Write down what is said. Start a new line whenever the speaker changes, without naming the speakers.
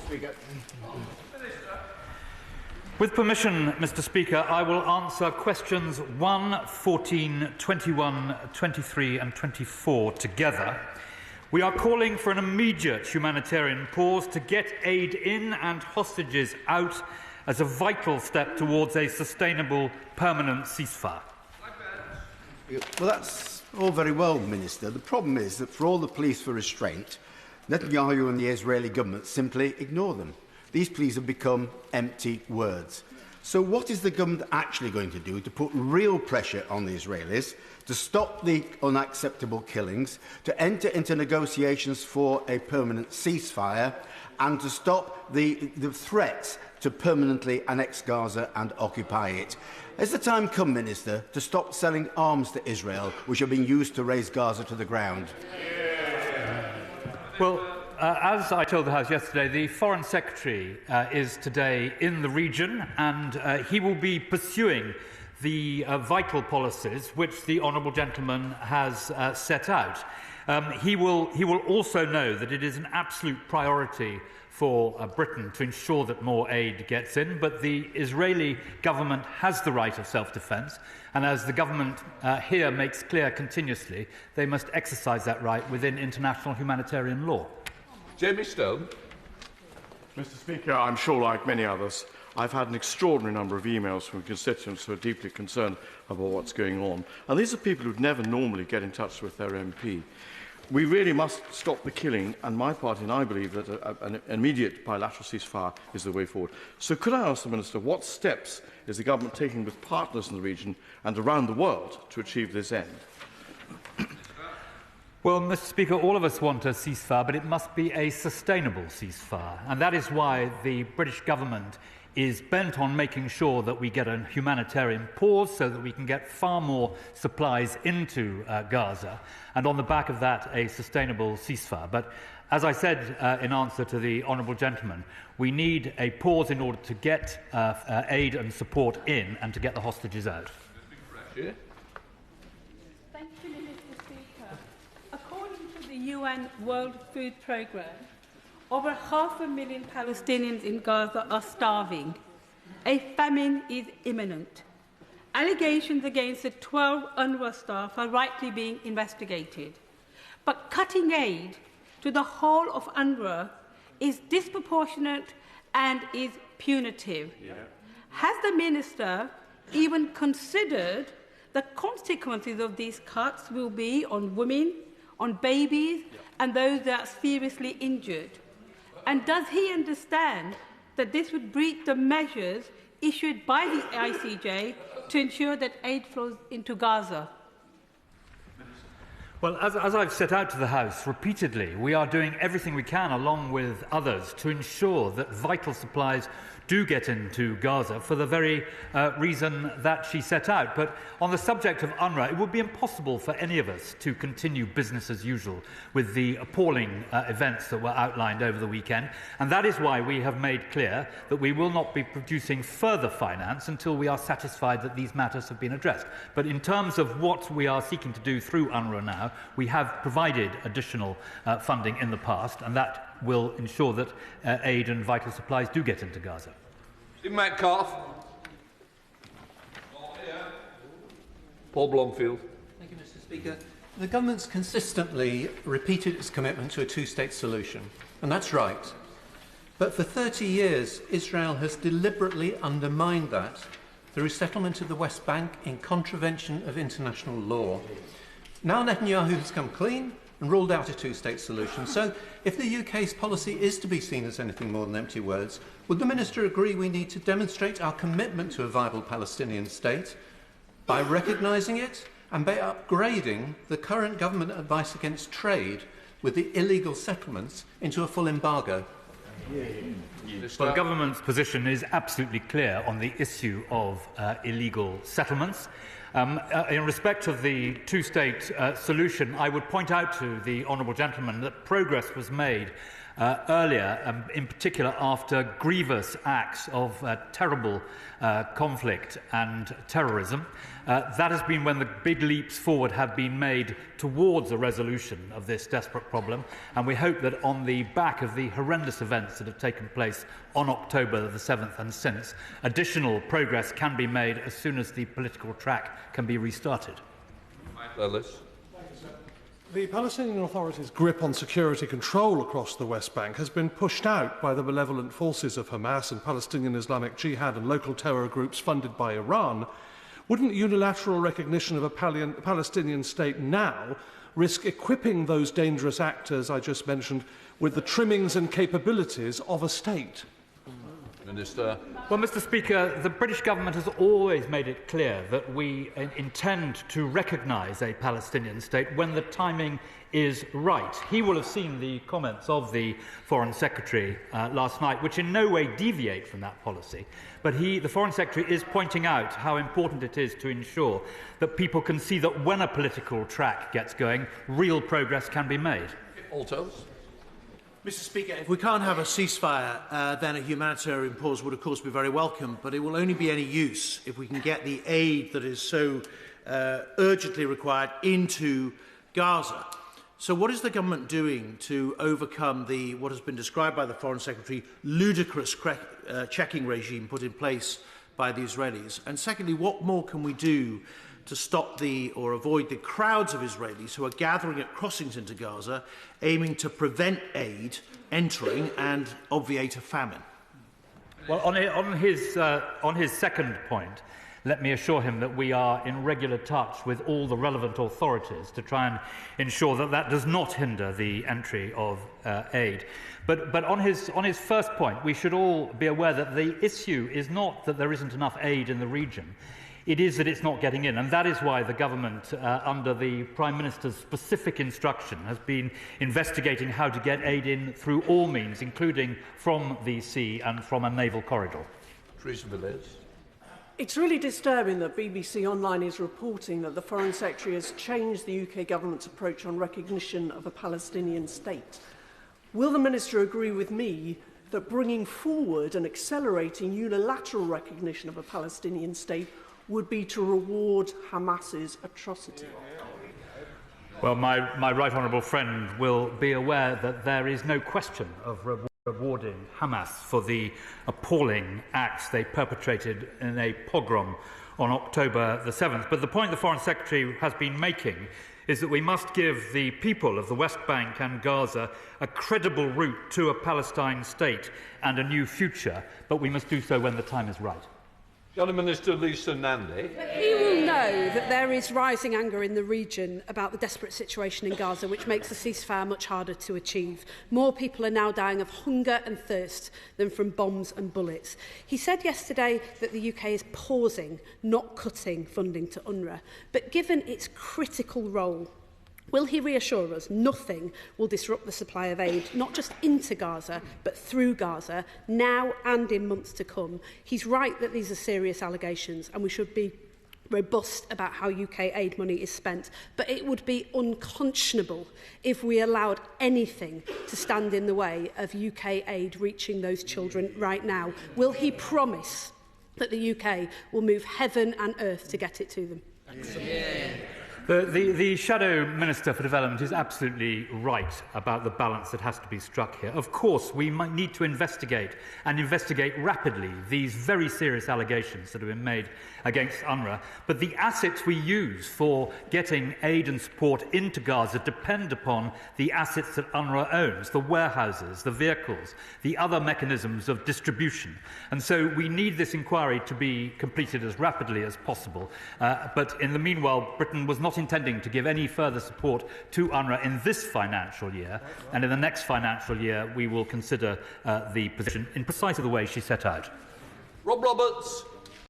Speaker.
With permission, Mr. Speaker, I will answer questions 1, 14, 21, 23 and 24 together. We are calling for an immediate humanitarian pause to get aid in and hostages out as a vital step towards a sustainable, permanent ceasefire.
Well, that's all very well, Minister. The problem is that for all the pleas for restraint, Netanyahu and the Israeli government simply ignore them. These pleas have become empty words. So what is the government actually going to do to put real pressure on the Israelis to stop the unacceptable killings, to enter into negotiations for a permanent ceasefire, and to stop the threats to permanently annex Gaza and occupy it? Has the time come, Minister, to stop selling arms to Israel, which are being used to raise Gaza to the ground?
Well, as I told the House yesterday, the Foreign Secretary is today in the region, and he will be pursuing the vital policies which the honourable gentleman has set out. He will also know that it is an absolute priority for Britain to ensure that more aid gets in, but the Israeli government has the right of self-defence, and as the government here makes clear continuously, they must exercise that right within international humanitarian law.
Jamie Stone.
Mr. Speaker, I'm sure, like many others, I've had an extraordinary number of emails from constituents who are deeply concerned about what's going on. And these are people who never normally get in touch with their MP. We really must stop the killing, and my party and I believe that an immediate bilateral ceasefire is the way forward. So could I ask the Minister, what steps is the government taking with partners in the region and around the world to achieve this end?
Well, Mr. Speaker, all of us want a ceasefire, but it must be a sustainable ceasefire. And that is why the British government is bent on making sure that we get a humanitarian pause so that we can get far more supplies into Gaza, and on the back of that, a sustainable ceasefire. But as I said in answer to the honourable gentleman, we need a pause in order to get aid and support in and to get the hostages out.
Thank you, Mr. Speaker. According to the UN World Food Programme, over 500,000 Palestinians in Gaza are starving. A famine is imminent. Allegations against the 12 UNRWA staff are rightly being investigated. But cutting aid to the whole of UNRWA is disproportionate and is punitive. Has the Minister even considered the consequences of these cuts will be on women, on babies, and those that are seriously injured? And does he understand that this would breach the measures issued by the ICJ to ensure that aid flows into Gaza?
Well, as I've set out to the House repeatedly, we are doing everything we can, along with others, to ensure that vital supplies do get into Gaza for the very reason that she set out. But on the subject of UNRWA, it would be impossible for any of us to continue business as usual with the appalling events that were outlined over the weekend. And that is why we have made clear that we will not be producing further finance until we are satisfied that these matters have been addressed. But in terms of what we are seeking to do through UNRWA now, we have provided additional funding in the past, and that will ensure that aid and vital supplies do get into Gaza.
Stephen Metcalfe. Paul Blomfield.
Thank you, Mr. Speaker. The government's consistently repeated its commitment to a two-state solution, and that's right. But for 30 years, Israel has deliberately undermined that through settlement of the West Bank in contravention of international law. Now Netanyahu has come clean and ruled out a two-state solution. So if the UK's policy is to be seen as anything more than empty words, would the Minister agree we need to demonstrate our commitment to a viable Palestinian state by recognising it and by upgrading the current government advice against trade with the illegal settlements into a full embargo?
Well, the government's position is absolutely clear on the issue of illegal settlements. In respect of the two-state solution, I would point out to the honourable gentleman that progress was made earlier, in particular after grievous acts of terrible conflict and terrorism. That has been when the big leaps forward have been made towards a resolution of this desperate problem, and we hope that on the back of the horrendous events that have taken place on October the 7th and since, additional progress can be made as soon as the political track can be restarted.
The Palestinian Authority's grip on security control across the West Bank has been pushed out by the malevolent forces of Hamas and Palestinian Islamic Jihad and local terror groups funded by Iran. Wouldn't unilateral recognition of a Palestinian state now risk equipping those dangerous actors I just mentioned with the trimmings and capabilities of a state?
Minister.
Well, Mr. Speaker, the British government has always made it clear that we intend to recognise a Palestinian state when the timing is right. He will have seen the comments of the Foreign Secretary last night, which in no way deviate from that policy. But the Foreign Secretary is pointing out how important it is to ensure that people can see that when a political track gets going, real progress can be made.
Altos.
Mr. Speaker, if we can't have a ceasefire, then a humanitarian pause would, of course, be very welcome, but it will only be any use if we can get the aid that is so urgently required into Gaza. So what is the government doing to overcome what has been described by the Foreign Secretary, ludicrous checking regime put in place by the Israelis? And secondly, what more can we do to stop or avoid the crowds of Israelis who are gathering at crossings into Gaza, aiming to prevent aid entering and obviate a famine?
Well, on his second point, let me assure him that we are in regular touch with all the relevant authorities to try and ensure that that does not hinder the entry of aid. But on his first point, we should all be aware that the issue is not that there isn't enough aid in the region. It is that it's not getting in, and that is why the government, under the Prime Minister's specific instruction, has been investigating how to get aid in through all means, including from the sea and from a naval corridor.
Teresa Villiers.
It's really disturbing that BBC Online is reporting that the Foreign Secretary has changed the UK government's approach on recognition of a Palestinian state. Will the Minister agree with me that bringing forward and accelerating unilateral recognition of a Palestinian state would be to reward Hamas's atrocity?
Well, my right honourable friend will be aware that there is no question of rewarding Hamas for the appalling acts they perpetrated in a pogrom on October the 7th. But the point the Foreign Secretary has been making is that we must give the people of the West Bank and Gaza a credible route to a Palestine state and a new future, but we must do so when the time is right.
Minister Lisa Nandy.
He will know that there is rising anger in the region about the desperate situation in Gaza, which makes the ceasefire much harder to achieve. More people are now dying of hunger and thirst than from bombs and bullets. He said yesterday that the UK is pausing, not cutting funding to UNRWA. But given its critical role, will he reassure us nothing will disrupt the supply of aid, not just into Gaza, but through Gaza, now and in months to come? He's right that these are serious allegations, and we should be robust about how UK aid money is spent. But it would be unconscionable if we allowed anything to stand in the way of UK aid reaching those children right now. Will he promise that the UK will move heaven and earth to get it to them?
Yeah. The Shadow Minister for Development is absolutely right about the balance that has to be struck here. Of course, we might need to investigate, and investigate rapidly, these very serious allegations that have been made against UNRWA. But the assets we use for getting aid and support into Gaza depend upon the assets that UNRWA owns, the warehouses, the vehicles, the other mechanisms of distribution. And so we need this inquiry to be completed as rapidly as possible. But in the meanwhile, Britain was not intending to give any further support to UNRWA in this financial year, and in the next financial year we will consider the position in precisely the way she set out.
Rob Roberts.